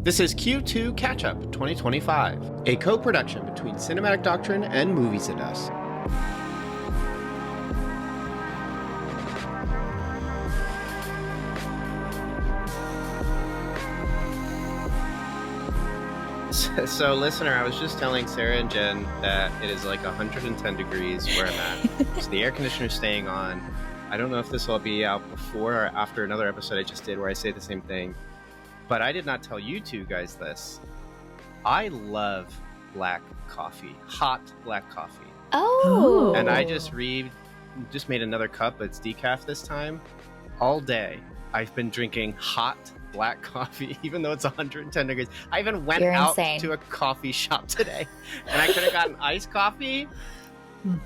This is Q2 Catch-Up 2025, a co-production between Cinematic Doctrine and Movies and Us. So, listener, I was just telling Sarah and Jen that it is like 110 degrees where I'm at. So the air conditioner's staying on. I don't know if this will be out before or after another episode I just did where I say the same thing. But I did not tell you two guys this. I love black coffee, hot black coffee. Oh. And I just made another cup. It's decaf this time. All day, I've been drinking hot black coffee, even though it's 110 degrees. I even went out to a coffee shop today, and I could have gotten iced coffee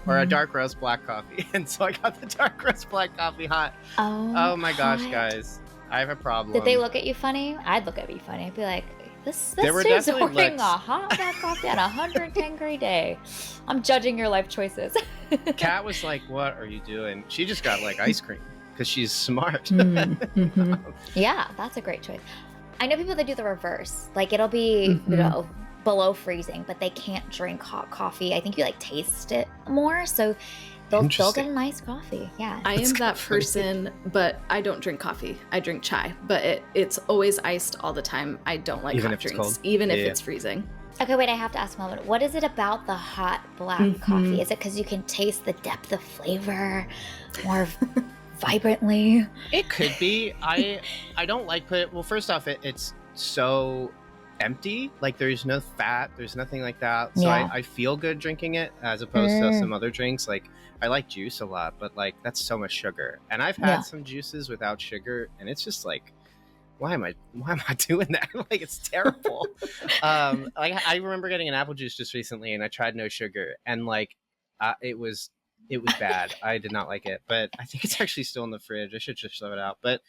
or a dark roast black coffee. And so I got the dark roast black coffee hot. Oh my gosh, guys. I have a problem. Did they look at you funny? I'd look at you funny. I'd be like, this dude's ordering a hot black coffee on a 110-degree day. I'm judging your life choices. Kat was like, what are you doing? She just got like ice cream because she's smart. Mm-hmm. Yeah, that's a great choice. I know people that do the reverse. Like it'll be, below freezing, but they can't drink hot coffee. I think you like taste it more. So they'll get a nice coffee. Yeah. I am that person, but I don't drink coffee. I drink chai, but it's always iced all the time. I don't like hot drinks, even if it's freezing. Okay, wait, I have to ask Melvin, what is it about the hot black coffee? Is it because you can taste the depth of flavor more vibrantly? It could be. I don't like it. Well, first off, it's so empty. Like there's no fat, there's nothing like that. So I feel good drinking it as opposed to some other drinks. Like I like juice a lot, but like that's so much sugar. And I've had some juices without sugar, and it's just like, why am I doing that? Like it's terrible. Like I remember getting an apple juice just recently, and I tried no sugar, and like it was bad. I did not like it, but I think it's actually still in the fridge. I should just throw it out. But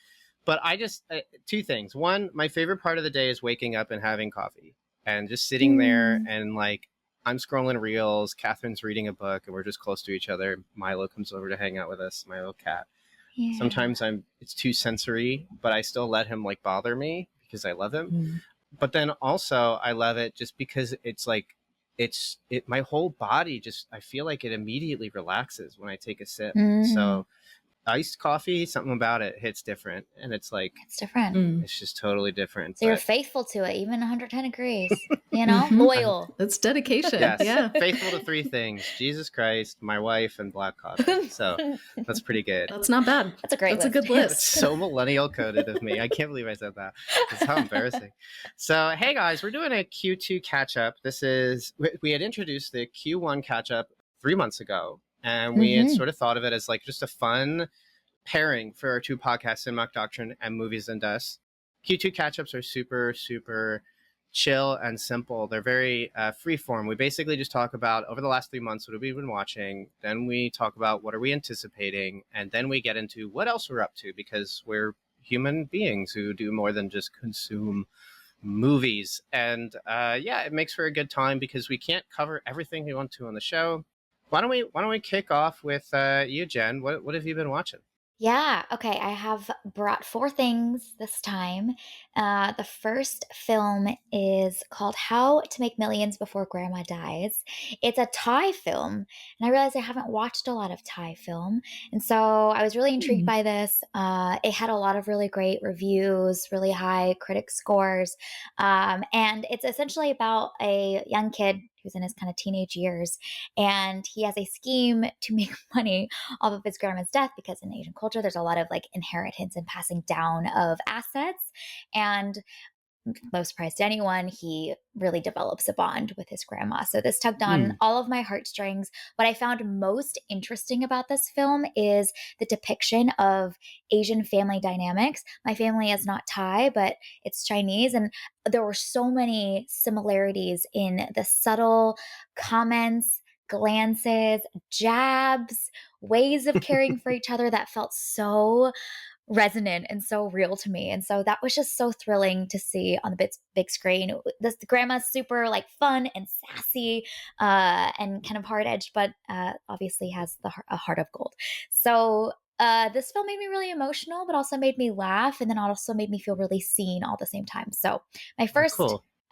I just two things. One, my favorite part of the day is waking up and having coffee and just sitting there and like I'm scrolling reels. Catherine's reading a book, and we're just close to each other. Milo comes over to hang out with us, my little cat. Yeah. Sometimes it's too sensory, but I still let him like bother me because I love him. But then also I love it just because it's like my whole body just, I feel like it immediately relaxes when I take a sip. So iced coffee, something about it hits different, and it's like it's different. It's just totally different. So you're faithful to it, even 110 degrees. You know, loyal. That's dedication. Yes, yeah. Faithful to three things: Jesus Christ, my wife, and black coffee. So that's pretty good. That's not bad. That's a great. That's a good list. It's so millennial coded of me. I can't believe I said that. It's how embarrassing. So hey guys, we're doing a Q2 catch up. We had introduced the Q1 catch up 3 months ago. And we had sort of thought of it as like just a fun pairing for our two podcasts, Cinematic Doctrine and Movies and Us. Q2 catch-ups are super, super chill and simple. They're very freeform. We basically just talk about over the last 3 months, what have we been watching? Then we talk about what are we anticipating? And then we get into what else we're up to, because we're human beings who do more than just consume movies. And it makes for a good time because we can't cover everything we want to on the show. Why don't we kick off with you, Jen? What have you been watching? Yeah. Okay. I have brought 4 things this time. The first film is called How to Make Millions Before Grandma Dies. It's a Thai film, and I realized I haven't watched a lot of Thai film, and so I was really intrigued by this. It had a lot of really great reviews, really high critic scores, and it's essentially about a young kid who's in his kind of teenage years, and he has a scheme to make money off of his grandma's death, because in Asian culture, there's a lot of like inheritance and passing down of assets. And no surprise to anyone, he really develops a bond with his grandma. So this tugged on all of my heartstrings. What I found most interesting about this film is the depiction of Asian family dynamics. My family is not Thai, but it's Chinese. And there were so many similarities in the subtle comments, glances, jabs, ways of caring for each other that felt so resonant and so real to me. And so that was just so thrilling to see on the big screen. The grandma's super like fun and sassy and kind of hard-edged, but obviously has a heart of gold. So This film made me really emotional, but also made me laugh, and then also made me feel really seen all at the same time. So my first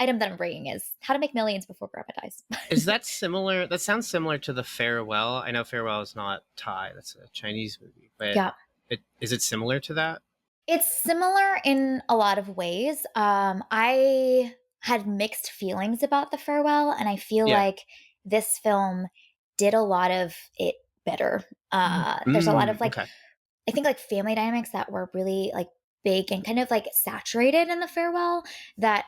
item that I'm bringing is How to Make Millions Before Grandma Dies. Is that similar? That sounds similar to The Farewell. I know Farewell is not Thai. That's a Chinese movie. But yeah. Is it similar to that? It's similar in a lot of ways. I had mixed feelings about The Farewell, and I feel like this film did a lot of it better. There's a lot of like, I think like family dynamics that were really like big and kind of like saturated in The Farewell that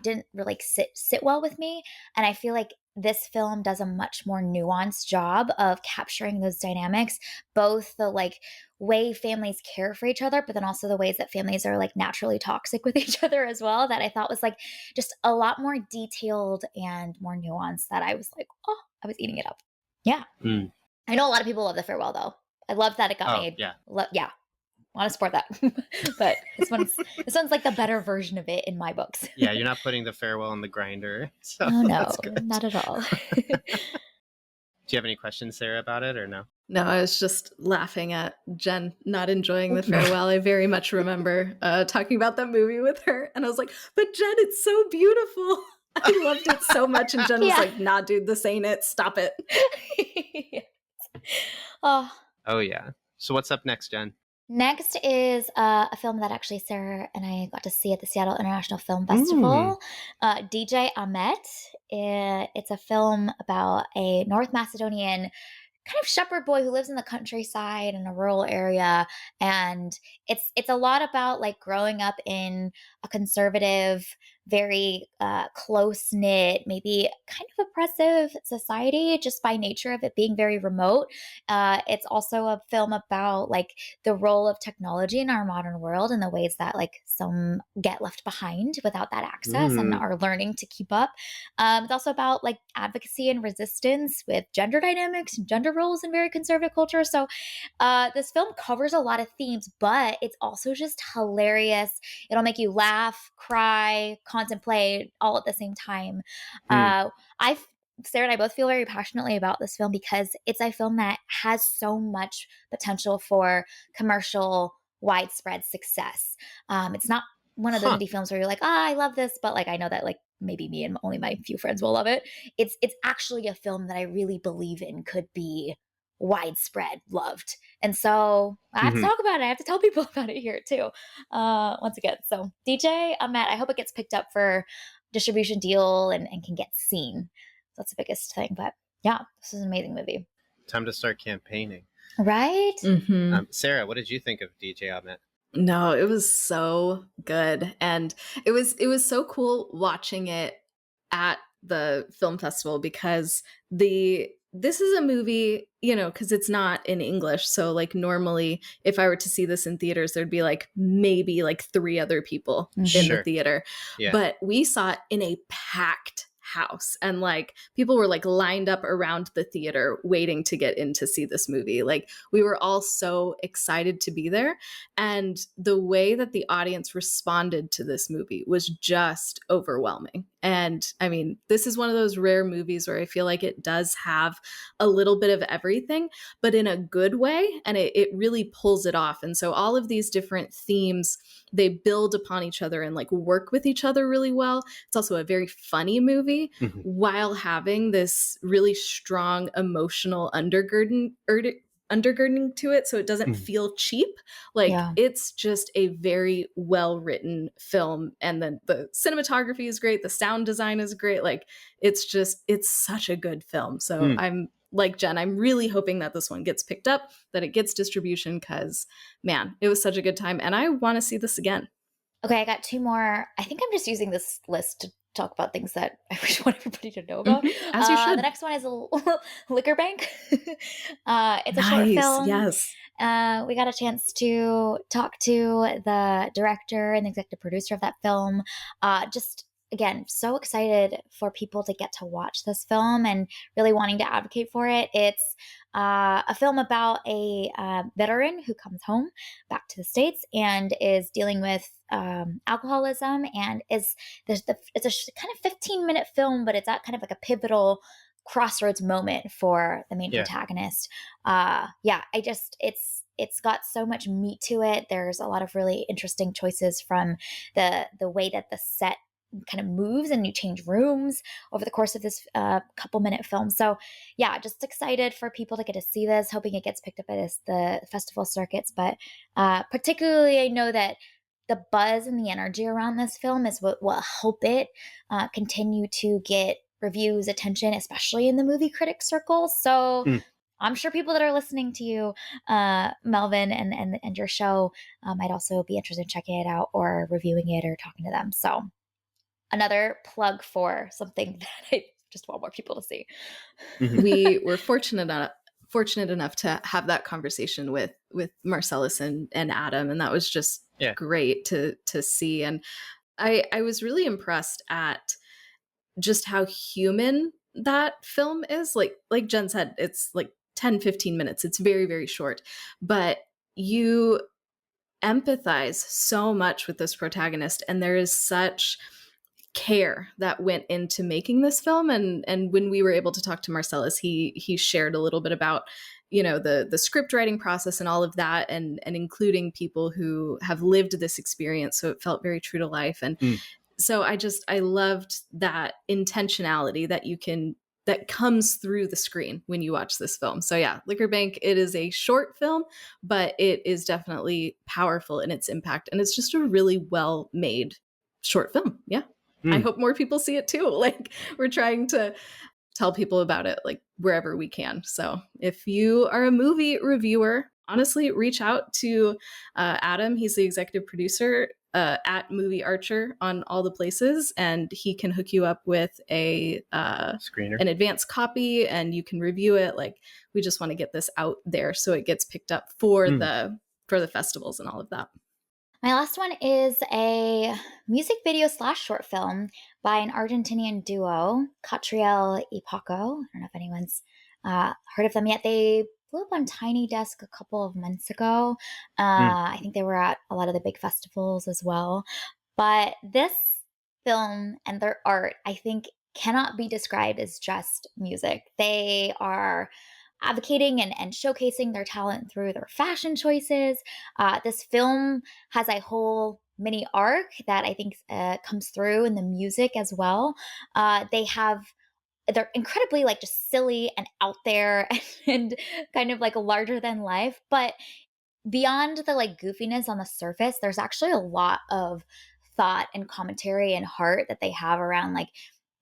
didn't really sit well with me. And I feel like this film does a much more nuanced job of capturing those dynamics, both the like way families care for each other, but then also the ways that families are like naturally toxic with each other as well, that I thought was like just a lot more detailed and more nuanced, that I was like, oh, I was eating it up. Yeah. I know a lot of people love The Farewell though. I love that it got made. Yeah. Yeah. Want to support that. But this one's like the better version of it in my books. Yeah, you're not putting The Farewell in the grinder. So oh no, not at all. Do you have any questions, Sarah, about it or no? No, I was just laughing at Jen not enjoying The Farewell. I very much remember talking about that movie with her, and I was like, but Jen, it's so beautiful. I loved it so much. And Jen was like, nah, dude, this ain't it. Stop it. Oh yeah. So what's up next, Jen? Next is a film that actually Sarah and I got to see at the Seattle International Film Festival. DJ Ahmet. It's a film about a North Macedonian kind of shepherd boy who lives in the countryside in a rural area, and it's a lot about like growing up in a conservative, very close-knit, maybe kind of oppressive society just by nature of it being very remote. It's also a film about like the role of technology in our modern world and the ways that like some get left behind without that access and are learning to keep up. It's also about like advocacy and resistance with gender dynamics and gender roles in very conservative culture. So this film covers a lot of themes, but it's also just hilarious. It'll make you laugh, cry, contemplate all at the same time. Sarah and I both feel very passionately about this film because it's a film that has so much potential for commercial widespread success. It's not one of those indie films where you're like, I love this, but like I know that like maybe me and only my few friends will love it. It's actually a film that I really believe in could be widespread loved. And so I have to talk about it. I have to tell people about it here too. Once again, so DJ Ahmet, I hope it gets picked up for distribution deal and can get seen. That's the biggest thing. But yeah, this is an amazing movie. Time to start campaigning. Right? Sarah, what did you think of DJ Ahmet? No, it was so good. And it was so cool watching it at the film festival because this is a movie, you know, because it's not in English. So like normally if I were to see this in theaters, there'd be like maybe like 3 other people in the theater. Yeah. But we saw it in a packed house and like people were like lined up around the theater waiting to get in to see this movie. Like we were all so excited to be there, and the way that the audience responded to this movie was just overwhelming. And I mean, this is one of those rare movies where I feel like it does have a little bit of everything, but in a good way, and it really pulls it off. And so all of these different themes, they build upon each other and like work with each other really well. It's also a very funny movie while having this really strong emotional undergirding to it, so it doesn't feel cheap. Like it's just a very well written film, and then the cinematography is great, the sound design is great. Like it's such a good film. So I'm like Jen, I'm really hoping that this one gets picked up, that it gets distribution, because man, it was such a good time and I want to see this again. Okay, I got 2 more. I think I'm just using this list to talk about things that I really want everybody to know about. As you should. The next one is Liquor Bank. It's a short film. Yes. We got a chance to talk to the director and the executive producer of that film. Just again, so excited for people to get to watch this film and really wanting to advocate for it. It's a film about a veteran who comes home back to the States and is dealing with alcoholism, and it's a kind of 15-minute film, but it's at kind of like a pivotal crossroads moment for the main protagonist. It's it's got so much meat to it. There's a lot of really interesting choices from the way that the set kind of moves, and you change rooms over the course of this couple minute film. So yeah, just excited for people to get to see this, hoping it gets picked up at the festival circuits. But particularly, I know that the buzz and the energy around this film is what will help it continue to get reviews, attention, especially in the movie critic circle. So I'm sure people that are listening to you, Melvin, and your show might also be interested in checking it out or reviewing it or talking to them. So another plug for something that I just want more people to see. We were fortunate enough to have that conversation with Marcellus and Adam, and that was just great to see. And I was really impressed at just how human that film is. Like Jen said, it's like 10-15 minutes. It's very, very short, but you empathize so much with this protagonist, and there is such care that went into making this film. And when we were able to talk to Marcellus, he shared a little bit about, the script writing process and all of that, and including people who have lived this experience. So it felt very true to life. And so I loved that intentionality that comes through the screen when you watch this film. So yeah, Liquor Bank, it is a short film, but it is definitely powerful in its impact. And it's just a really well made short film. Yeah. I hope more people see it too. Like, we're trying to tell people about it, like, wherever we can. So if you are a movie reviewer, honestly, reach out to Adam. He's the executive producer at Movie Archer on all the places, and he can hook you up with a screener, an advanced copy, and you can review it. Like, we just want to get this out there so it gets picked up for the festivals and all of that. My last one is a music video / short film by an Argentinian duo, Catriel y Paco. I don't know if anyone's heard of them yet. They blew up on Tiny Desk a couple of months ago. I think they were at a lot of the big festivals as well. But this film and their art, I think, cannot be described as just music. They are advocating and showcasing their talent through their fashion choices. This film has a whole mini arc that I think comes through in the music as well. They're incredibly like just silly and out there and kind of like larger than life. But beyond the like goofiness on the surface, there's actually a lot of thought and commentary and heart that they have around like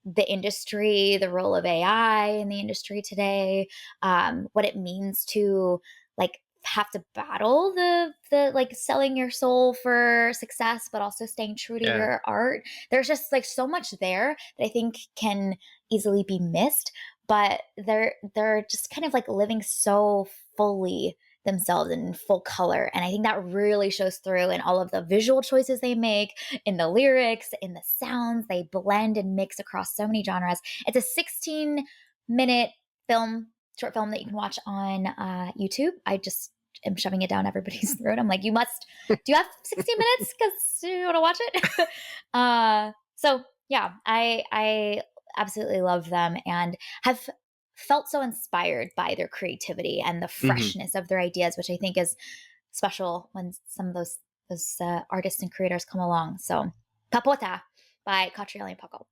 the industry, the role of AI in the industry today, what it means to like have to battle the like selling your soul for success, but also staying true to your art. There's just like so much there that I think can easily be missed, but they're just kind of like living so fully themselves in full color. And I think that really shows through in all of the visual choices they make, in the lyrics, in the sounds. They blend and mix across so many genres. It's a 16-minute short film that you can watch on YouTube. I just am shoving it down everybody's throat. I'm like, do you have 16 minutes because you want to watch it? So yeah, I absolutely love them and have felt so inspired by their creativity and the freshness of their ideas, which I think is special when some of those artists and creators come along. So PAPOTA by Catriel y Paco.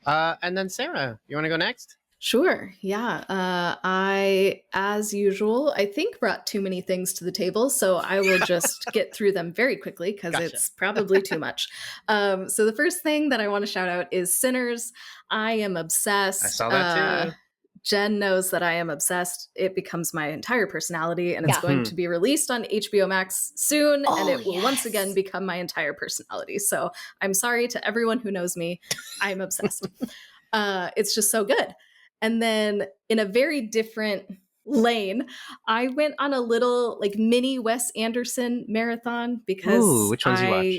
And then Sarah, you want to go next? Sure. Yeah. I, as usual, I think brought too many things to the table, so I will just get through them very quickly because it's probably too much. So the first thing that I want to shout out is Sinners. I am obsessed. I saw that too. Jen knows that I am obsessed. It becomes my entire personality, and it's going to be released on HBO Max soon, and it will once again become my entire personality. So I'm sorry to everyone who knows me. I'm obsessed. It's just so good. And then in a very different lane, I went on a little like mini Wes Anderson marathon because which ones you watch?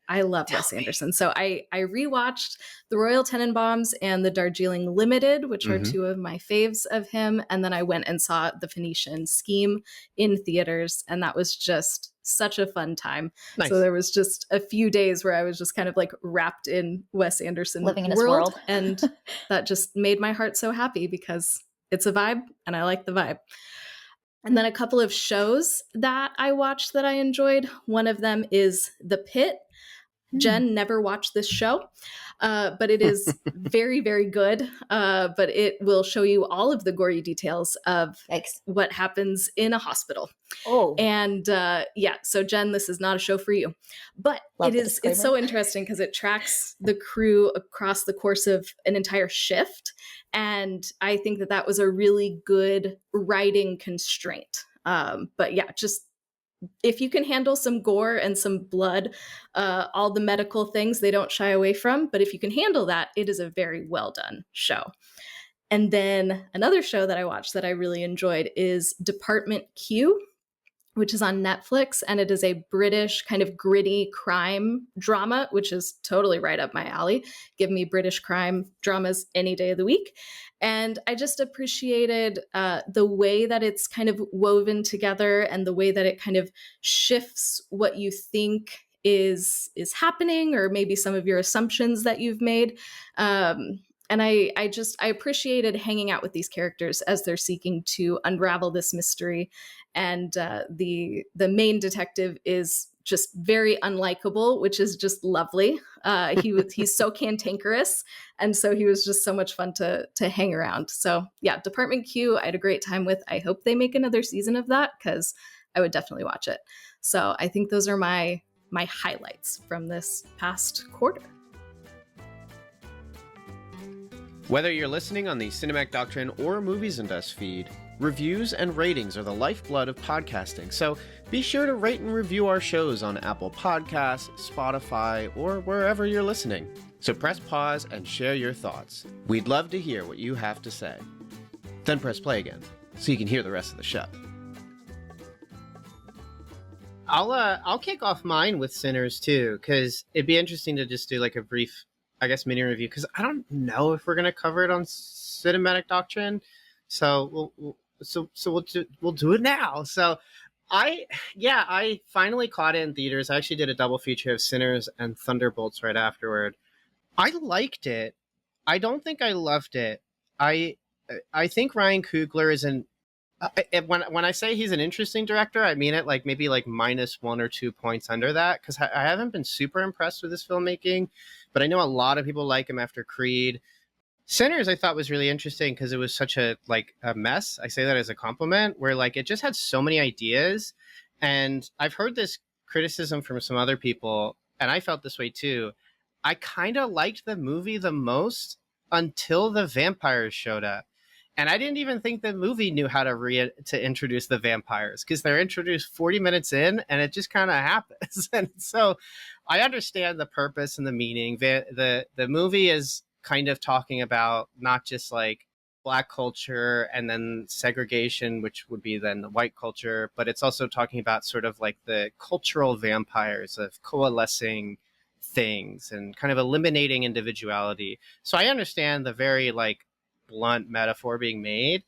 I love Wes Anderson. So I rewatched The Royal Tenenbaums and The Darjeeling Limited, which are two of my faves of him. And then I went and saw The Phoenician Scheme in theaters. And that was just such a fun time. Nice. So there was just a few days where I was just kind of like wrapped in Wes Anderson living in his world. And that just made my heart so happy because it's a vibe and I like the vibe. And then a couple of shows that I watched that I enjoyed. One of them is The Pitt. Jen never watched this show, but it is very, very good. But it will show you all of the gory details of what happens in a hospital. Oh. And so Jen, this is not a show for you. But it's so interesting because it tracks the crew across the course of an entire shift. And I think that was a really good writing constraint. But yeah, just if you can handle some gore and some blood, all the medical things they don't shy away from. But if you can handle that, it is a very well done show. And then another show that I watched that I really enjoyed is Department Q, which is on Netflix. And it is a British kind of gritty crime drama, which is totally right up my alley. Give me British crime dramas any day of the week. And I just appreciated the way that it's kind of woven together and the way that it kind of shifts what you think is happening, or maybe some of your assumptions that you've made. And I appreciated hanging out with these characters as they're seeking to unravel this mystery. And the main detective is just very unlikable, which is just lovely. He's so cantankerous, and so he was just so much fun to hang around. So yeah, Department Q, I had a great time with. I hope they make another season of that, because I would definitely watch it. So I think those are my highlights from this past quarter. Whether you're listening on the Cinematic Doctrine or Movies and Us feed, reviews and ratings are the lifeblood of podcasting, so be sure to rate and review our shows on Apple Podcasts, Spotify, or wherever you're listening. So press pause and share your thoughts. We'd love to hear what you have to say. Then press play again, so you can hear the rest of the show. I'll kick off mine with Sinners too, because it'd be interesting to just do like a brief, I guess, mini review, because I don't know if we're going to cover it on Cinematic Doctrine. So we'll do it now. So I finally caught it in theaters. I actually did a double feature of Sinners and Thunderbolts right afterward. I liked it. I don't think I loved it. I think Ryan Coogler is when I say he's an interesting director, I mean it like maybe like minus 1 or 2 points under that, because I haven't been super impressed with his filmmaking, but I know a lot of people like him after Creed. Sinners I thought was really interesting because it was such a mess. I say that as a compliment, where like it just had so many ideas. And I've heard this criticism from some other people, and I felt this way too. I kind of liked the movie the most until the vampires showed up. And I didn't even think the movie knew how to introduce the vampires, because they're introduced 40 minutes in and it just kind of happens. And so I understand the purpose and the meaning. The movie is kind of talking about not just like Black culture and then segregation, which would be then the white culture, but it's also talking about sort of like the cultural vampires of coalescing things and kind of eliminating individuality. So I understand the very like blunt metaphor being made.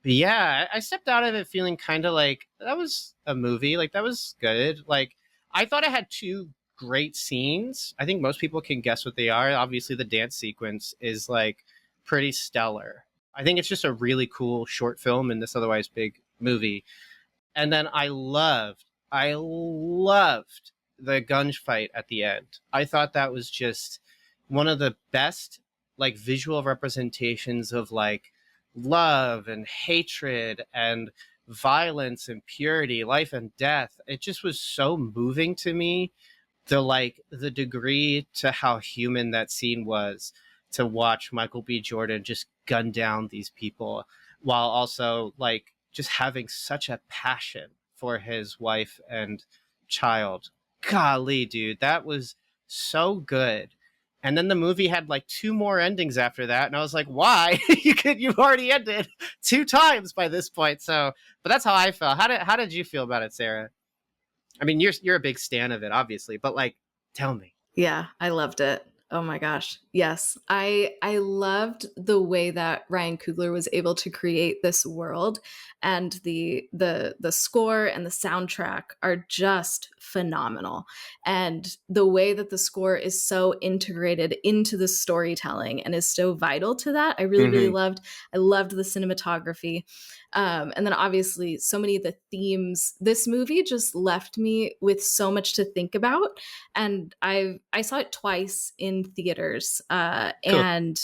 But yeah, I stepped out of it feeling kind of like that was a movie, like that was good. Like I thought it had two great scenes. I think most people can guess what they are. Obviously the dance sequence is like pretty stellar. I think it's just a really cool short film in this otherwise big movie. And then I loved the gunfight at the end. I thought that was just one of the best like visual representations of like love and hatred and violence and purity, life and death. It just was so moving to me. The degree to how human that scene was, to watch Michael B. Jordan just gun down these people while also like just having such a passion for his wife and child. Golly, dude, that was so good. And then the movie had like 2 more endings after that, and I was like, why? You've already ended 2 times by this point. So, but that's how I felt. How did you feel about it, Sarah? I mean, you're a big stan of it, obviously, but like, tell me. Yeah, I loved it. Oh my gosh. Yes. I loved the way that Ryan Coogler was able to create this world, and the score and the soundtrack are just phenomenal. And the way that the score is so integrated into the storytelling and is so vital to that, I really, really loved. I loved the cinematography. And then obviously so many of the themes. This movie just left me with so much to think about. And I saw it twice in theaters. Cool. And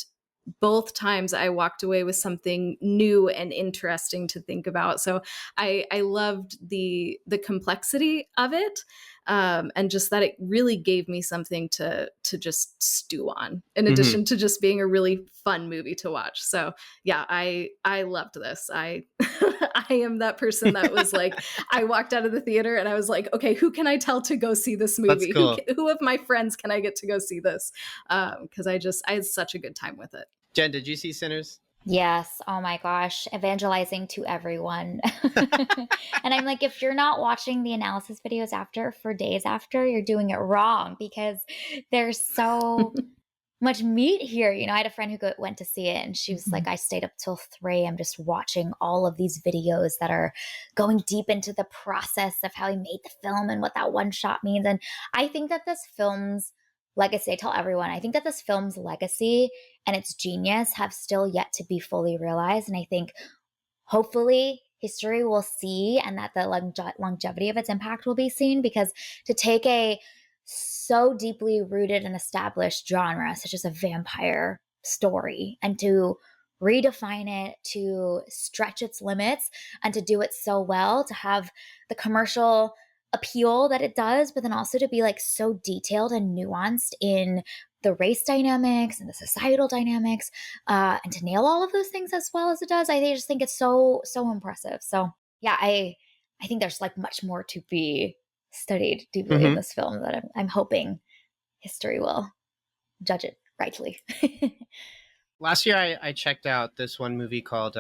both times I walked away with something new and interesting to think about. So I loved the complexity of it, and just that it really gave me something to just stew on, in addition to just being a really fun movie to watch. So yeah, I loved this. I I am that person that was like, I walked out of the theater and I was like, okay, who can I tell to go see this movie? That's cool. Who of my friends can I get to go see this? Because I had such a good time with it. Jen, did you see Sinners? Yes. Oh my gosh. Evangelizing to everyone. And I'm like, if you're not watching the analysis videos after for days after, you're doing it wrong, because there's so much meat here. You know, I had a friend who went to see it and she was like, I stayed up till 3 a.m. just watching all of these videos that are going deep into the process of how he made the film and what that one shot means. And I think that this film's legacy, I tell everyone, I think that this film's legacy and its genius have still yet to be fully realized. And I think hopefully history will see, and that the longevity of its impact will be seen, because to take a so deeply rooted and established genre such as a vampire story and to redefine it, to stretch its limits, and to do it so well, to have the commercial appeal that it does, but then also to be like so detailed and nuanced in the race dynamics and the societal dynamics, and to nail all of those things as well as it does, I just think it's so impressive. So yeah, I think there's like much more to be studied deeply in this film that I'm hoping history will judge it rightly. Last year, I checked out this one movie called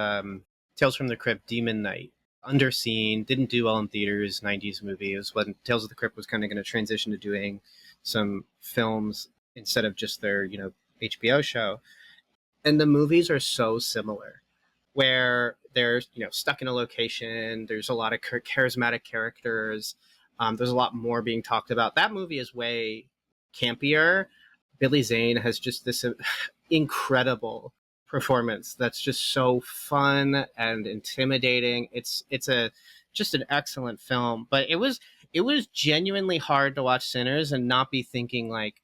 Tales from the Crypt, Demon Knight. Underseen, didn't do well in theaters, 90s movie. It was when Tales of the Crypt was kind of going to transition to doing some films instead of just their, HBO show. And the movies are so similar, where they're, stuck in a location. There's a lot of charismatic characters. There's a lot more being talked about. That movie is way campier. Billy Zane has just this incredible performance that's just so fun and intimidating. It's just an excellent film. But it was genuinely hard to watch Sinners and not be thinking like,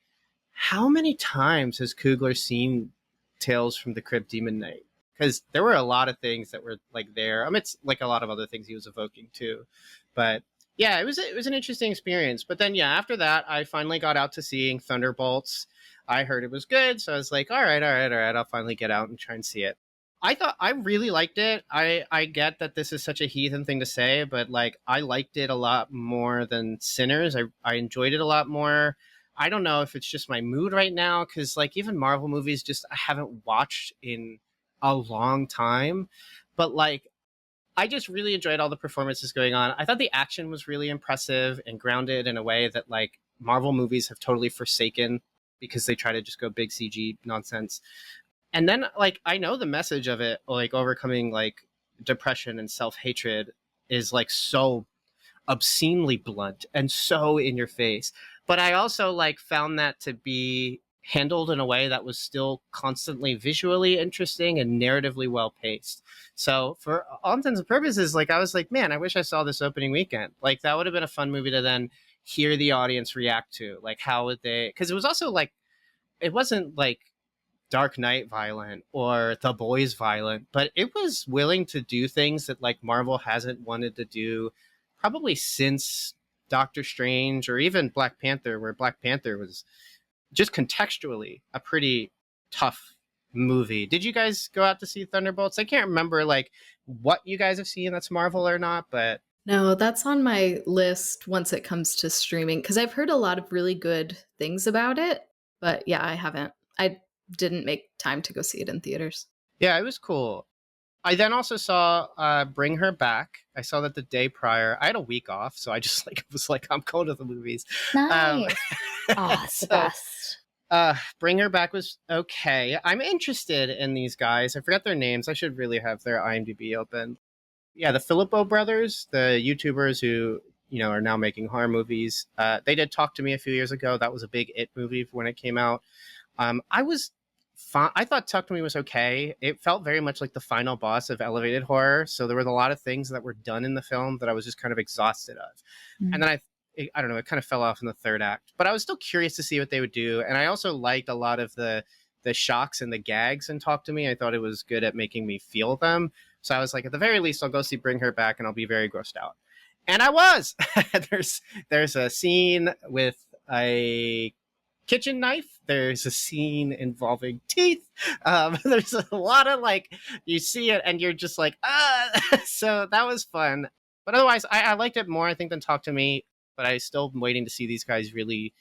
how many times has Coogler seen Tales from the Crypt, Demon Knight? Because there were a lot of things that were like there. It's like a lot of other things he was evoking too. But yeah, it was an interesting experience. But then yeah, after that, I finally got out to seeing Thunderbolts. I heard it was good, so I was like, all right, I'll finally get out and try and see it. I really liked it. I get that this is such a heathen thing to say, but like I liked it a lot more than Sinners. I enjoyed it a lot more. I don't know if it's just my mood right now, because like even Marvel movies just I haven't watched in a long time. But like I just really enjoyed all the performances going on. I thought the action was really impressive and grounded in a way that like Marvel movies have totally forsaken, because they try to just go big CG nonsense. And then like I know the message of it, like overcoming like depression and self-hatred, is like so obscenely blunt and so in your face. But I also like found that to be handled in a way that was still constantly visually interesting and narratively well paced. So for all intents and purposes, like I was like, man, I wish I saw this opening weekend. Like that would have been a fun movie to then hear the audience react to. Like how would they, because it was also like, it wasn't like Dark Knight violent or The Boys violent, but it was willing to do things that like Marvel hasn't wanted to do probably since Doctor Strange or even Black Panther, where Black Panther was just contextually a pretty tough movie. Did you guys go out to see Thunderbolts? I can't remember like what you guys have seen that's Marvel or not, but no, that's on my list once it comes to streaming, because I've heard a lot of really good things about it. But yeah, I haven't. I didn't make time to go see it in theaters. Yeah, it was cool. I then also saw Bring Her Back. I saw that the day prior. I had a week off, so I just like was like, I'm going to the movies. Nice. It's the best. Bring Her Back was okay. I'm interested in these guys. I forgot their names. I should really have their IMDb open. Yeah, the Filippo brothers, the YouTubers who are now making horror movies. They did Talk to Me a few years ago. That was a big It movie when it came out. I was fine. I thought Talk to Me was okay. It felt very much like the final boss of elevated horror. So there were a lot of things that were done in the film that I was just kind of exhausted of. And then I don't know, it kind of fell off in the third act. But I was still curious to see what they would do. And I also liked a lot of the shocks and the gags in Talk to Me. I thought it was good at making me feel them. So I was like, at the very least, I'll go see Bring Her Back and I'll be very grossed out. And I was. There's a scene with a kitchen knife. There's a scene involving teeth. There's a lot of like, you see it and you're just like, so that was fun. But otherwise, I liked it more, I think, than Talk to Me. But I still am waiting to see these guys really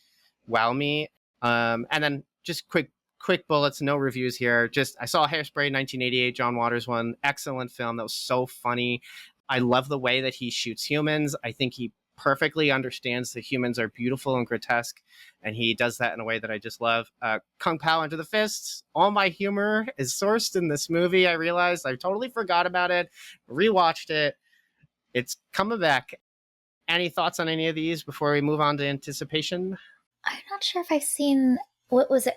wow me. And then just quick bullets, no reviews here. Just, I saw Hairspray 1988, John Waters one. Excellent film. That was so funny. I love the way that he shoots humans. I think he perfectly understands that humans are beautiful and grotesque. And he does that in a way that I just love. Kung Pao Under the Fists. All my humor is sourced in this movie. I realized I totally forgot about it. Rewatched it. It's coming back. Any thoughts on any of these before we move on to anticipation? I'm not sure if I've seen, what was it,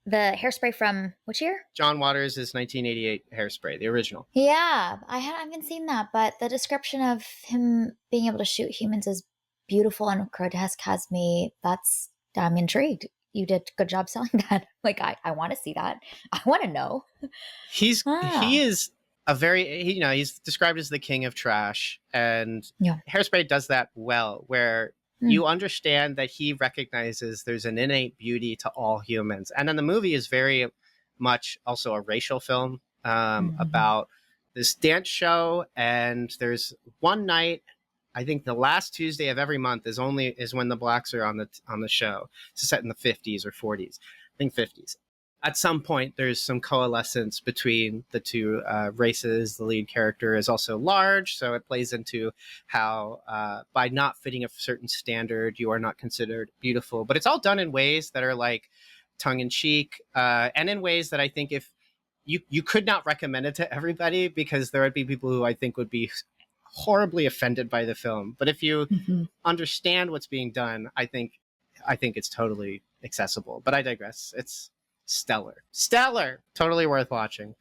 the Hairspray from which year? John Waters' 1988 Hairspray, the original. Yeah, I haven't seen that, but the description of him being able to shoot humans as beautiful and grotesque has me, I'm intrigued. You did a good job selling that. Like, I want to see that. I want to know. He is a very, he's described as the king of trash, and Hairspray does that well, where you understand that he recognizes there's an innate beauty to all humans. And then the movie is very much also a racial film about this dance show. And there's one night, I think the last Tuesday of every month is when the blacks are on the show. It's set in the 50s or 40s, I think 50s. At some point, there's some coalescence between the two races. The lead character is also large, so it plays into how by not fitting a certain standard, you are not considered beautiful. But it's all done in ways that are like tongue-in-cheek, and in ways that I think if you could not recommend it to everybody, because there would be people who I think would be horribly offended by the film. But if you understand what's being done, I think it's totally accessible. But I digress. It's stellar, totally worth watching.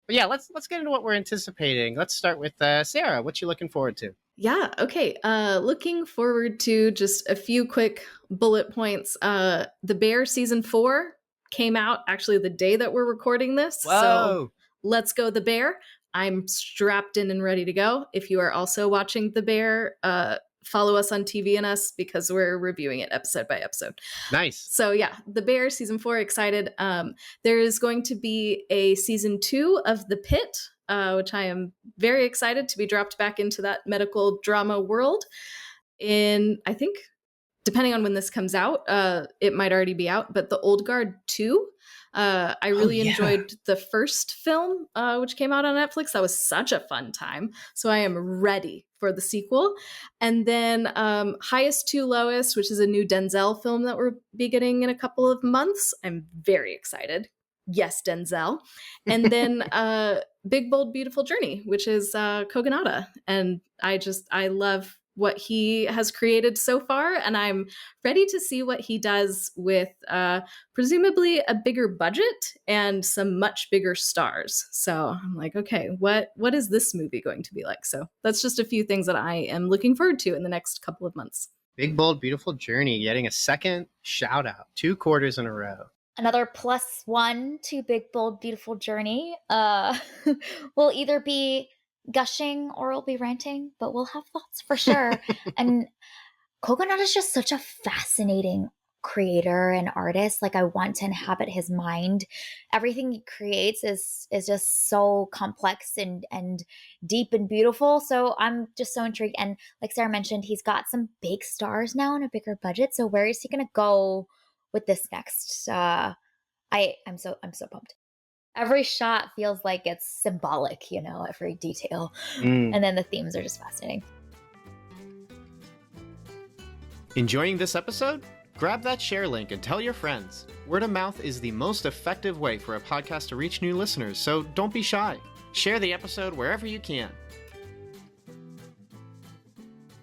But yeah, let's get into what we're anticipating. Let's start with Sarah. What you looking forward to? Yeah, okay. Looking forward to just a few quick bullet points. The Bear season 4 came out actually the day that we're recording this. Whoa. So let's go The Bear. I'm strapped in and ready to go. If you are also watching The Bear, follow us on TV and Us, because we're reviewing it episode by episode. Nice. So yeah, The Bear season 4, excited. There is going to be a season 2 of The Pitt, which I am very excited to be dropped back into that medical drama world. I think, depending on when this comes out, it might already be out, but The Old Guard 2. I really enjoyed the first film, which came out on Netflix. That was such a fun time. So I am ready for the sequel. And then Highest to Lowest, which is a new Denzel film that we'll be getting in a couple of months. I'm very excited. Yes, Denzel. And then Big Bold Beautiful Journey, which is Kogonada. And I love what he has created so far, and I'm ready to see what he does with presumably a bigger budget and some much bigger stars. So I'm like, okay, what is this movie going to be like? So that's just a few things that I am looking forward to in the next couple of months. Big Bold Beautiful Journey getting a second shout out, 2 quarters in a row. Another +1 to Big Bold Beautiful Journey. Will either be gushing or we'll be ranting, but we'll have thoughts for sure. And Kogonada is just such a fascinating creator and artist. Like, I want to inhabit his mind. Everything he creates is just so complex and deep and beautiful. So I'm just so intrigued. And like Sarah mentioned, he's got some big stars now and a bigger budget. So where is he going to go with this next? I'm so pumped. Every shot feels like it's symbolic, every detail. And then the themes are just fascinating. Enjoying this episode? Grab that share link and tell your friends. Word of mouth is the most effective way for a podcast to reach new listeners, so don't be shy. Share the episode wherever you can.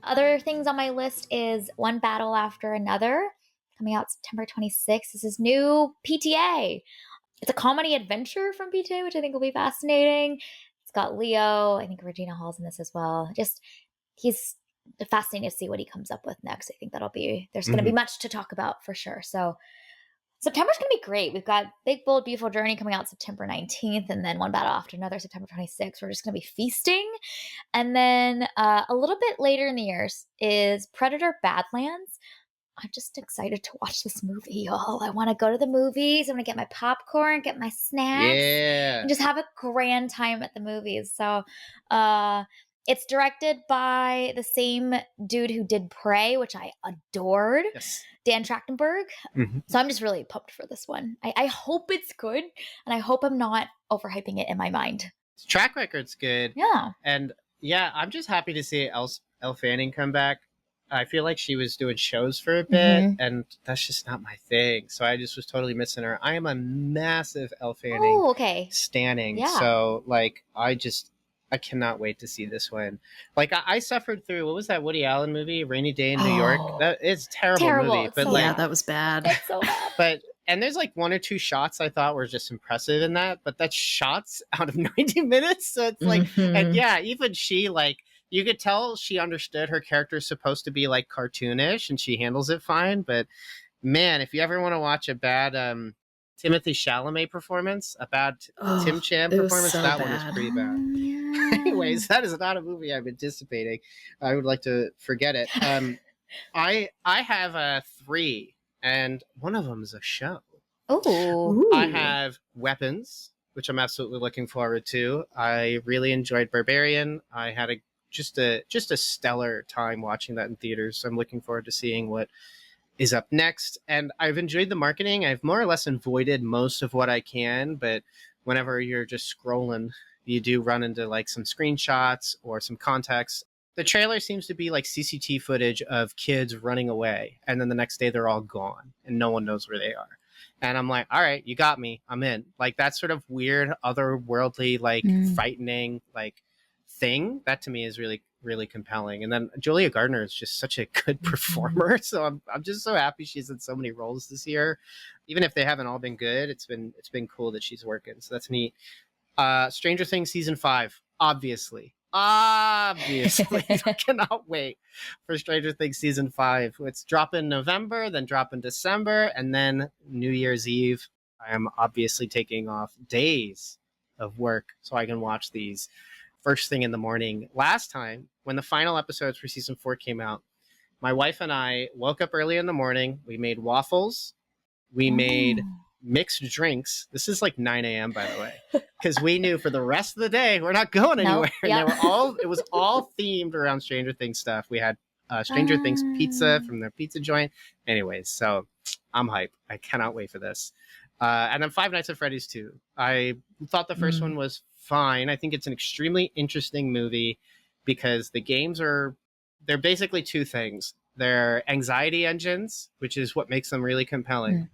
Other things on my list is One Battle After Another, coming out September 26th. This is new PTA. It's a comedy adventure from PJ, which I think will be fascinating. It's got Leo. I think Regina Hall's in this as well. Just, he's fascinating to see what he comes up with next. I think there's going to be much to talk about for sure. So September's going to be great. We've got Big, Bold, Beautiful Journey coming out September 19th, and then One Battle After Another September 26th. We're just going to be feasting. And then a little bit later in the years is Predator Badlands. I'm just excited to watch this movie, y'all. I want to go to the movies. I want to get my popcorn, get my snacks, and just have a grand time at the movies. So it's directed by the same dude who did Prey, which I adored. Yes. Dan Trachtenberg. So I'm just really pumped for this one. I hope it's good, and I hope I'm not overhyping it in my mind. His track record's good. Yeah. And yeah, I'm just happy to see Elle Fanning come back. I feel like she was doing shows for a bit, and that's just not my thing. So I just was totally missing her. I am a massive Elle Fanning standing. Yeah. So like, I cannot wait to see this one. Like I suffered through, what was that Woody Allen movie, Rainy Day in New York? That is a terrible movie. But so yeah, that was bad. It's so bad. And there's like one or two shots I thought were just impressive in that, but that's shots out of 90 minutes. So it's like, and yeah, even she, like, you could tell she understood her character is supposed to be like cartoonish, and she handles it fine. But man, if you ever want to watch a bad Timothée Chalamet performance, a bad Tim Chan performance, that one is pretty bad. Anyways, that is not a movie I'm anticipating. I would like to forget it. I have 3, and one of them is a show. Oh, I have Weapons, which I'm absolutely looking forward to. I really enjoyed Barbarian. I had just a stellar time watching that in theaters. So I'm looking forward to seeing what is up next. And I've enjoyed the marketing. I've more or less avoided most of what I can, but whenever you're just scrolling, you do run into like some screenshots or some context. The trailer seems to be like CCTV footage of kids running away, and then the next day they're all gone and no one knows where they are. And I'm like, all right, you got me. I'm in. Like that sort of weird, otherworldly, like frightening, like thing. That to me is really, really compelling. And then Julia Gardner is just such a good performer. So I'm just so happy she's in so many roles this year. Even if they haven't all been good, it's been cool that she's working. So that's neat. Stranger Things season 5, obviously. I cannot wait for Stranger Things season 5. It's dropping November, then dropping December, and then New Year's Eve. I am obviously taking off days of work so I can watch these first thing in the morning. Last time, when the final episodes for season 4 came out, my wife and I woke up early in the morning. We made waffles. We made mixed drinks. This is like 9 a.m. by the way, because we knew for the rest of the day we're not going anywhere. Yep. And it was all themed around Stranger Things stuff. We had Stranger Things pizza from their pizza joint. Anyways, so I'm hyped. I cannot wait for this. And then Five Nights at Freddy's 2. I thought the first one was fine. I think it's an extremely interesting movie because the games they're basically two things. They're anxiety engines, which is what makes them really compelling.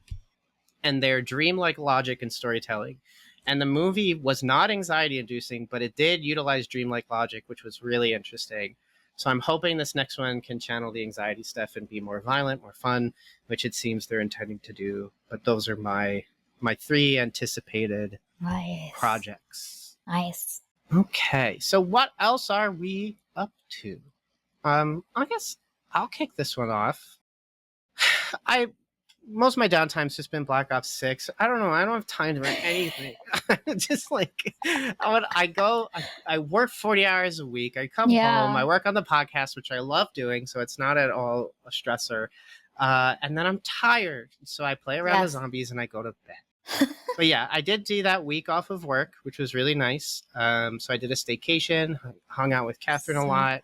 And they're dreamlike logic and storytelling. And the movie was not anxiety inducing, but it did utilize dreamlike logic, which was really interesting. So I'm hoping this next one can channel the anxiety stuff and be more violent, more fun, which it seems they're intending to do. But those are my 3 anticipated projects. Nice. Okay, so what else are we up to? I guess I'll kick this one off. Most of my downtime's just been Black Ops 6. I don't know. I don't have time to run anything. Just like I work 40 hours a week. I come home. I work on the podcast, which I love doing. So it's not at all a stressor. And then I'm tired. So I play around with zombies and I go to bed. But yeah, I did do that week off of work, which was really nice. So I did a staycation, hung out with Catherine a lot.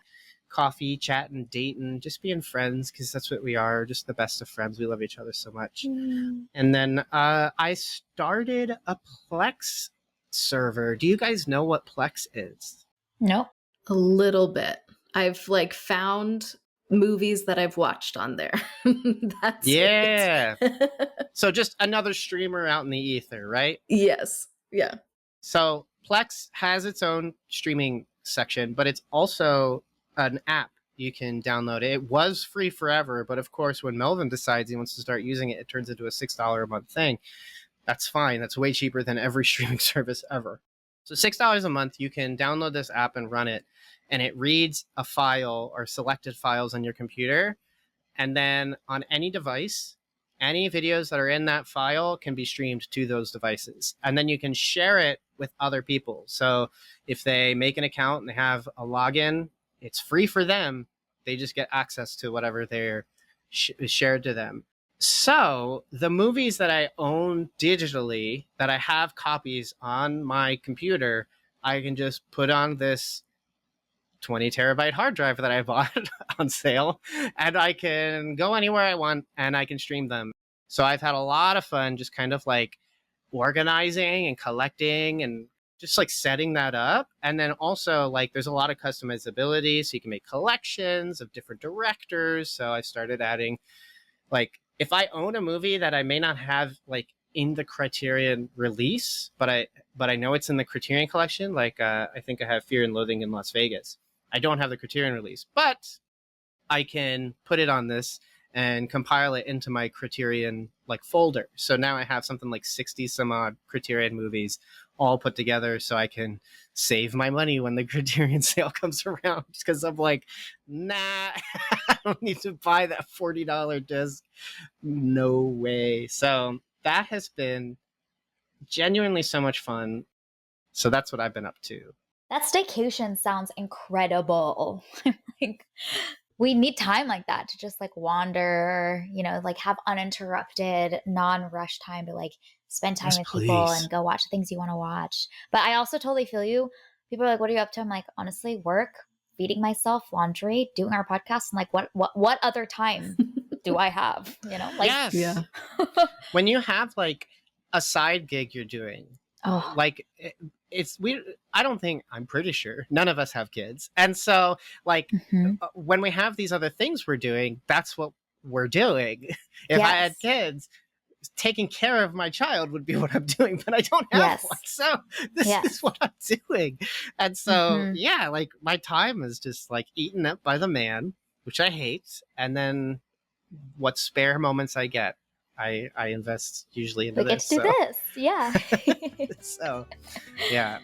Coffee, chatting, dating, just being friends, because that's what we are, just the best of friends. We love each other so much. And then I started a Plex server. Do you guys know what Plex is? Nope. A little bit. I've like found movies that I've watched on there. That's it. So just another streamer out in the ether, right? Yes. Yeah. So Plex has its own streaming section, but it's also an app you can download. It was free forever, but of course when Melvin decides he wants to start using it, it turns into a $6 a month thing. That's fine. That's way cheaper than every streaming service ever. So $6 a month, you can download this app and run it, and it reads a file or selected files on your computer. And then on any device, any videos that are in that file can be streamed to those devices. And then you can share it with other people. So if they make an account and they have a login, it's free for them. They just get access to whatever they're shared to them. So the movies that I own digitally, that I have copies on my computer, I can just put on this 20 terabyte hard drive that I bought on sale, and I can go anywhere I want and I can stream them. So I've had a lot of fun just kind of like organizing and collecting and just like setting that up. And then also like there's a lot of customizability, so you can make collections of different directors. So I started adding, like, if I own a movie that I may not have like in the Criterion release, but I know it's in the Criterion collection, like I think I have Fear and Loathing in Las Vegas. I don't have the Criterion release, but I can put it on this and compile it into my Criterion like folder. So now I have something like 60 some odd Criterion movies all put together, so I can save my money when the Criterion sale comes around, because I'm like, nah, I don't need to buy that $40 disc. No way. So that has been genuinely so much fun. So that's what I've been up to. That staycation sounds incredible. Like, we need time like that to just like wander, you know, like have uninterrupted, non-rush time to like spend time with people and go watch the things you want to watch. But I also totally feel you. People are like, what are you up to? I'm like, honestly, work, feeding myself, laundry, doing our podcast. I'm like, what other time do I have? You know, like, yes. Yeah. When you have like a side gig you're doing, like I'm pretty sure none of us have kids. And so like when we have these other things we're doing, that's what we're doing. If I had kids, taking care of my child would be what I'm doing, but I don't have one. So this is what I'm doing. And so, like my time is just like eaten up by the man, which I hate. And then what spare moments I get, I invest usually into this. We get to do this. Yeah. So, yeah.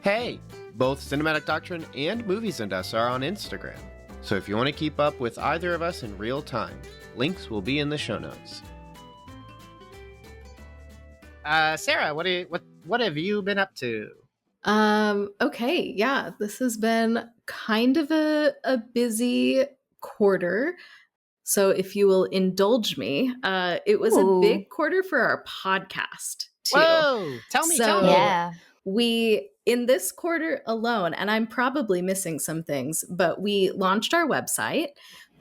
Hey, both Cinematic Doctrine and Movies and Us are on Instagram. So if you want to keep up with either of us in real time, links will be in the show notes. Sarah, what have you been up to? Okay, yeah, this has been kind of a busy quarter. So if you will indulge me, it was a big quarter for our podcast too. Whoa! Tell me. Yeah. We, in this quarter alone, and I'm probably missing some things, but we launched our website.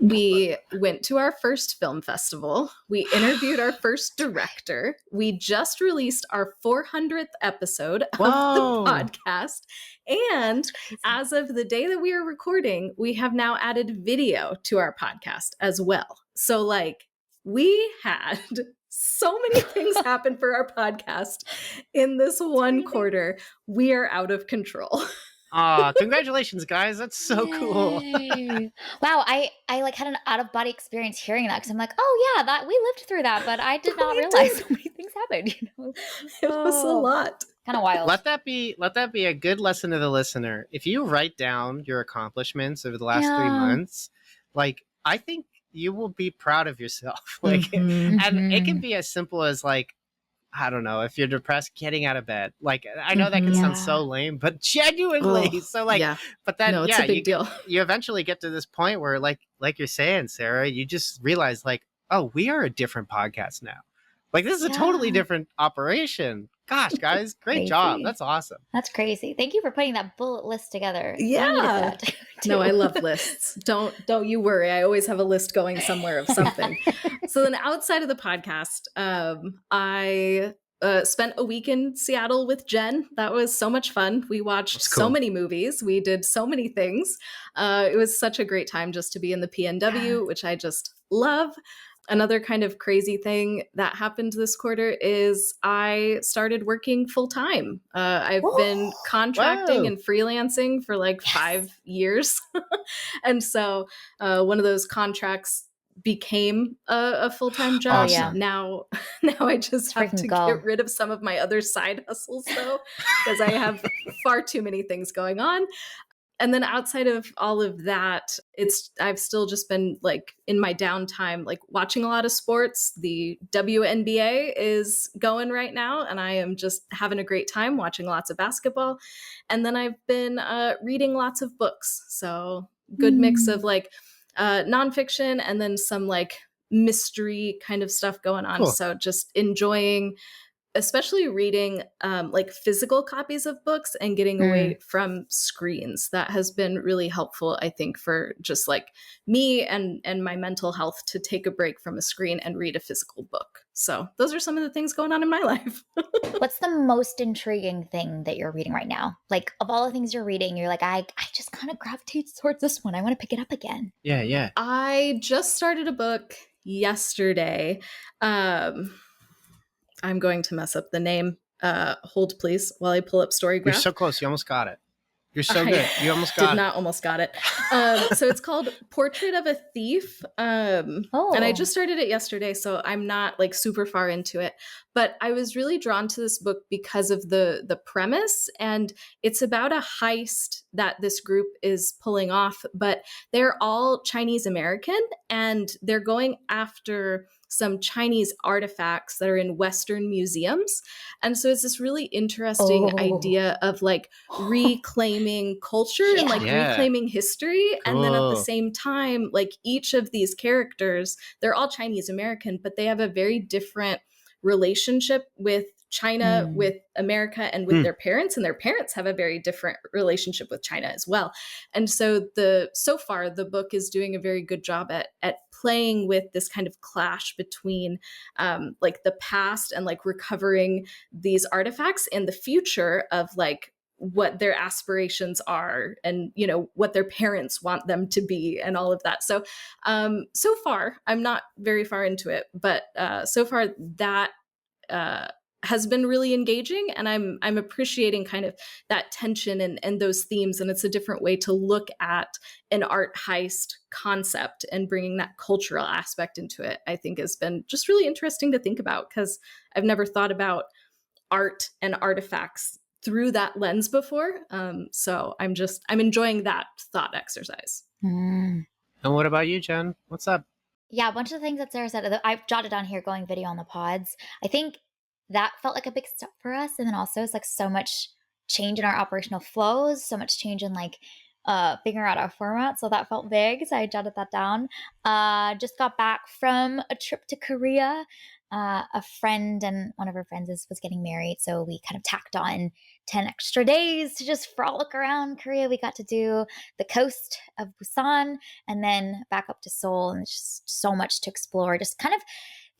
We went to our first film festival. We interviewed our first director. We just released our 400th episode of the podcast. And as of the day that we are recording, we have now added video to our podcast as well. So like we had so many things happen for our podcast in this one quarter. We are out of control. Congratulations, guys. That's so cool. Wow, I like had an out-of-body experience hearing that, because I'm like, oh yeah, that we lived through that, but I did not realize so many things happened, you know. It was a lot. Kind of wild. Let that be a good lesson to the listener. If you write down your accomplishments over the last 3 months, like I think you will be proud of yourself. Like and it can be as simple as like, I don't know, if you're depressed, getting out of bed. Like, I know that can sound so lame, but genuinely. So like, but then, it's a big deal. You eventually get to this point where like you're saying, Sarah, you just realize like, oh, we are a different podcast now. Like, this is a totally different operation. Gosh, guys, great job. That's awesome. That's crazy. Thank you for putting that bullet list together. Yeah. No, I love lists. Don't you worry. I always have a list going somewhere of something. So then outside of the podcast, I spent a week in Seattle with Jen. That was so much fun. We watched so many movies. We did so many things. It was such a great time just to be in the PNW, which I just love. Another kind of crazy thing that happened this quarter is I started working full time. I've been contracting and freelancing for like 5 years. And so one of those contracts became a full-time job. Awesome. Now I just have to get rid of some of my other side hustles though, because I have far too many things going on. And then outside of all of that, I've still just been like in my downtime, like watching a lot of sports. The WNBA is going right now, and I am just having a great time watching lots of basketball. And then I've been reading lots of books. So good mix of like nonfiction and then some like mystery kind of stuff going on. Cool. So just enjoying, especially reading like physical copies of books and getting away from screens. That has been really helpful, I think, for just like me and my mental health, to take a break from a screen and read a physical book. So those are some of the things going on in my life. What's the most intriguing thing that you're reading right now? Like, of all the things you're reading, you're like, I just kind of gravitate towards this one. I want to pick it up again. Yeah. I just started a book yesterday. I'm going to mess up the name. Hold please while I pull up Storygraph. You're so close. You almost got it. You're so good. You almost got it. Did not almost got it. So it's called Portrait of a Thief. And I just started it yesterday, so I'm not like super far into it. But I was really drawn to this book because of the premise. And it's about a heist that this group is pulling off. But they're all Chinese American, and they're going after some Chinese artifacts that are in Western museums. And so it's this really interesting idea of like reclaiming culture and like reclaiming history. Cool. And then at the same time, like each of these characters, they're all Chinese American, but they have a very different relationship with China, with America, and with their parents, and their parents have a very different relationship with China as well. And so so far the book is doing a very good job at playing with this kind of clash between like the past and like recovering these artifacts, and the future of like what their aspirations are, and you know what their parents want them to be, and all of that. So so far I'm not very far into it, but so far that has been really engaging, and I'm appreciating kind of that tension and those themes. And it's a different way to look at an art heist concept, and bringing that cultural aspect into it, I think has been just really interesting to think about, because I've never thought about art and artifacts through that lens before. So I'm enjoying that thought exercise. And what about you, Jen? What's up? Yeah, a bunch of the things that Sarah said, I've jotted down here, going video on the pods. I think that felt like a big step for us. And then also it's like so much change in our operational flows, so much change in like figuring out our format. So that felt big. So I jotted that down. Just got back from a trip to Korea. A friend and one of her friends was getting married. So we kind of tacked on 10 extra days to just frolic around Korea. We got to do the coast of Busan and then back up to Seoul. And it's just so much to explore. Just kind of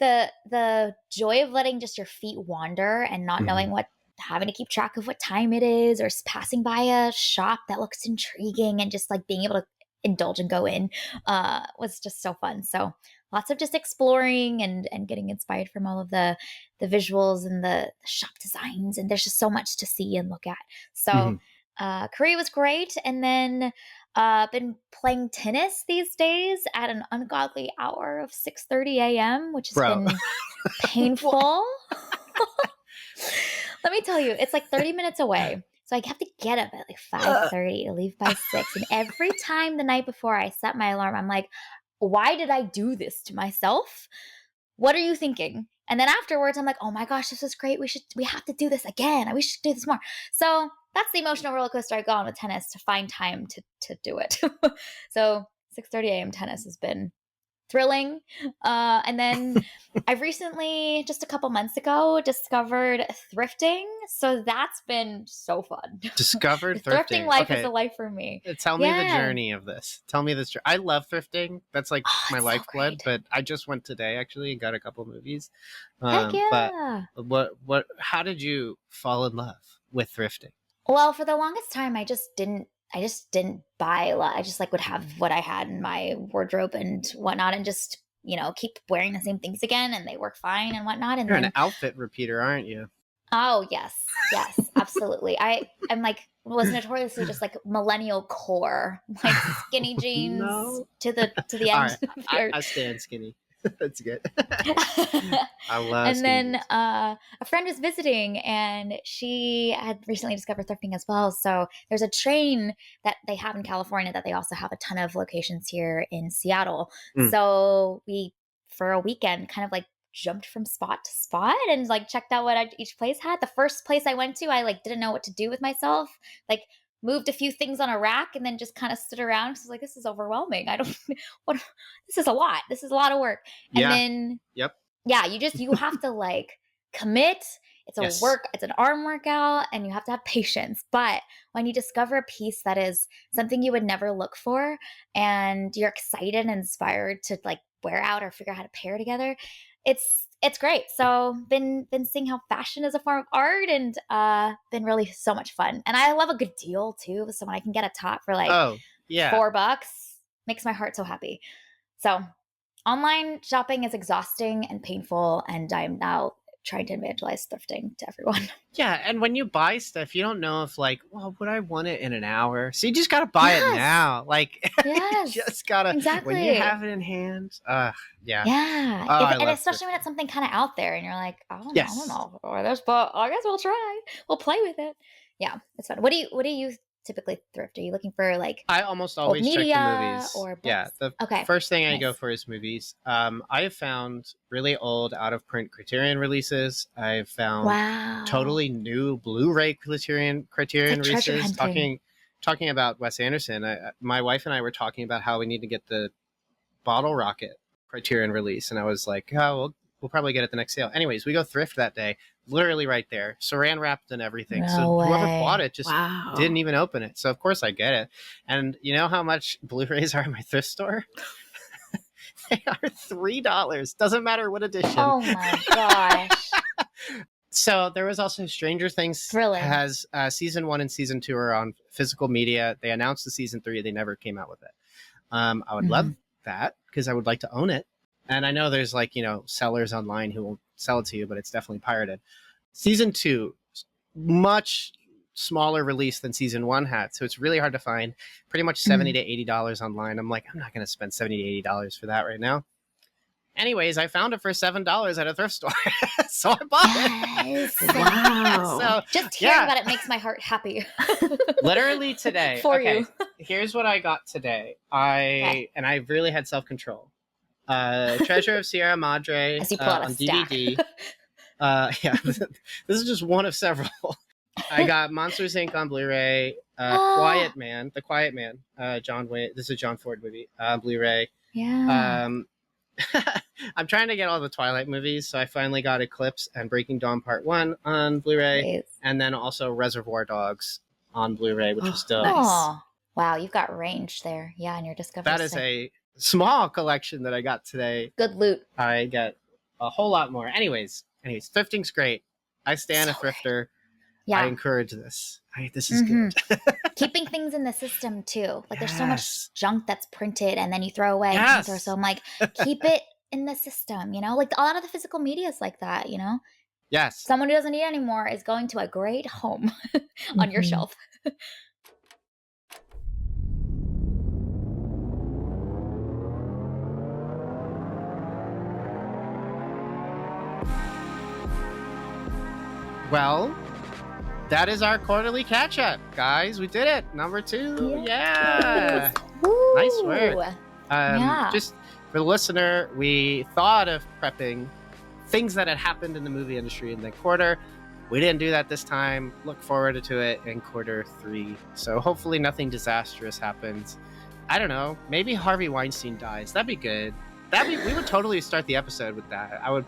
the joy of letting just your feet wander and not knowing having to keep track of what time it is, or passing by a shop that looks intriguing, and just like being able to indulge and go in was just so fun. So lots of just exploring and getting inspired from all of the visuals and the shop designs. And there's just so much to see and look at. So Korea was great. And then been playing tennis these days at an ungodly hour of 6:30 a.m., which has been painful. Let me tell you, it's like 30 minutes away. So I have to get up at like 5:30 to leave by 6. And every time the night before I set my alarm, I'm like, why did I do this to myself? What are you thinking? And then afterwards, I'm like, oh my gosh, this is great. We have to do this again. We should do this more. So that's the emotional roller coaster I go on with tennis, to find time to do it. So 6:30 a.m. tennis has been thrilling. And then I've recently, just a couple months ago, discovered thrifting. So that's been so fun. Discovered thrifting. Thrifting life is a life for me. Tell me the journey of this. Tell me this. I love thrifting. That's like my lifeblood. But I just went today actually and got a couple movies. Heck yeah. But how did you fall in love with thrifting? Well, for the longest time, I just didn't buy a lot. I just like would have what I had in my wardrobe and whatnot, and just, keep wearing the same things again, and they work fine and whatnot. And you're an outfit repeater, aren't you? Oh yes, absolutely. I'm like was notoriously just like millennial core, like skinny jeans No. to the All end. right, I stand skinny. That's good. I love And skinny then jeans. a friend was visiting, and she had recently discovered thrifting as well. So there's a train that they have in California that they also have a ton of locations here in Seattle. Mm. So we, for a weekend, kind of like jumped from spot to spot and like checked out what each place had. The first place I went to, I like didn't know what to do with myself. Like moved a few things on a rack and then just kind of stood around. I was like, this is overwhelming. I don't what this is a lot. This is a lot of work. And Yeah. then Yep. yeah, you have to like commit. It's a Yes. it's an arm workout, and you have to have patience. But when you discover a piece that is something you would never look for, and you're excited and inspired to like wear out or figure out how to pair together, it's great. So been seeing how fashion is a form of art, and been really so much fun. And I love a good deal too. So when I can get a top for like $4, makes my heart so happy. So online shopping is exhausting and painful, and I'm now trying to evangelize thrifting to everyone. Yeah, and when you buy stuff, you don't know if like, well, would I want it in an hour? So you just gotta buy it now. Like, yes, you just gotta exactly. when you have it in hand. Yeah. And especially when it's something kind of out there, and you're like, I don't know, or this, but I guess we'll try. We'll play with it. Yeah, it's fun. What do you typically thrift? Are you looking for like I almost always check the movies or books? Yeah, the first thing I go for is movies. I have found really old out of print Criterion releases. I've found totally new Blu-ray Criterion releases. Talking about Wes Anderson, my wife and I were talking about how we need to get the Bottle Rocket Criterion release, and I was like, oh, we'll probably get it the next sale. Anyways, we go thrift that day, literally right there, saran wrapped and everything. Whoever bought it just didn't even open it. So of course I get it. And you know how much Blu-rays are in my thrift store? They are $3. Doesn't matter what edition. Oh my gosh. So there was also Stranger Things has season 1 and season 2 are on physical media. They announced the season 3. They never came out with it. I would love that because I would like to own it. And I know there's like, sellers online who will sell it to you, but it's definitely pirated. Season 2, much smaller release than season 1 had. So it's really hard to find. Pretty much $70 to $80 online. I'm like, I'm not going to spend $70 to $80 for that right now. Anyways, I found it for $7 at a thrift store. So I bought it. Wow. So just hearing about it makes my heart happy. Literally today. For you. Here's what I got today. And I really had self-control. Treasure of Sierra Madre on DVD. This is just one of several. I got Monsters Inc. on Blu-ray. Quiet Man, John Wayne. This is a John Ford movie. Blu-ray. Yeah. I'm trying to get all the Twilight movies, so I finally got Eclipse and Breaking Dawn Part 1 on Blu-ray, and then also Reservoir Dogs on Blu-ray, which is still nice. Wow, you've got range there. Yeah, and your Discovery. That is a small collection that I got today. Good loot. I get a whole lot more. Anyways, thrifting's great. I stand a thrifter. Yeah. I encourage this. This is good. Keeping things in the system too. Like there's so much junk that's printed and then you throw away. So I'm like, keep it in the system, Like a lot of the physical media is like that, Yes. Someone who doesn't need it anymore is going to a great home on your shelf. Well, that is our quarterly catch-up, guys. We did it. Number 2. Yeah. Nice work. Just for the listener, we thought of prepping things that had happened in the movie industry in the quarter. We didn't do that this time. Look forward to it in quarter 3. So hopefully nothing disastrous happens. I don't know. Maybe Harvey Weinstein dies. That'd be good. We would totally start the episode with that. I would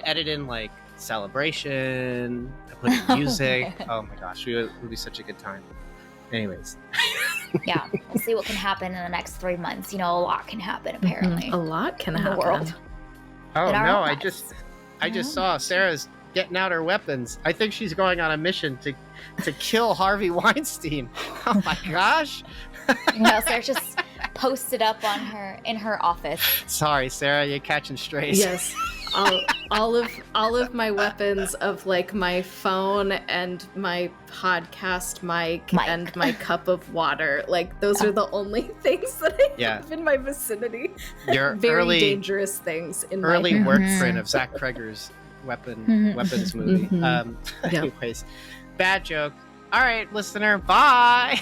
edit in like celebration, I put in music. Oh my gosh, it would be such a good time. Anyways. Yeah, we'll see what can happen in the next 3 months. A lot can happen apparently. A lot can happen. In the world. Oh no, I just saw Sarah's getting out her weapons. I think she's going on a mission to kill Harvey Weinstein. Oh my gosh. Sarah's just posted up in her office. Sorry, Sarah, you're catching strays. Yes. all of my weapons of like my phone and my podcast mic and my cup of water, like those are the only things that I have in my vicinity. Your very dangerous things in early my work print of Zach Kreger's weapons movie. Anyways, bad joke. All right, listener, bye.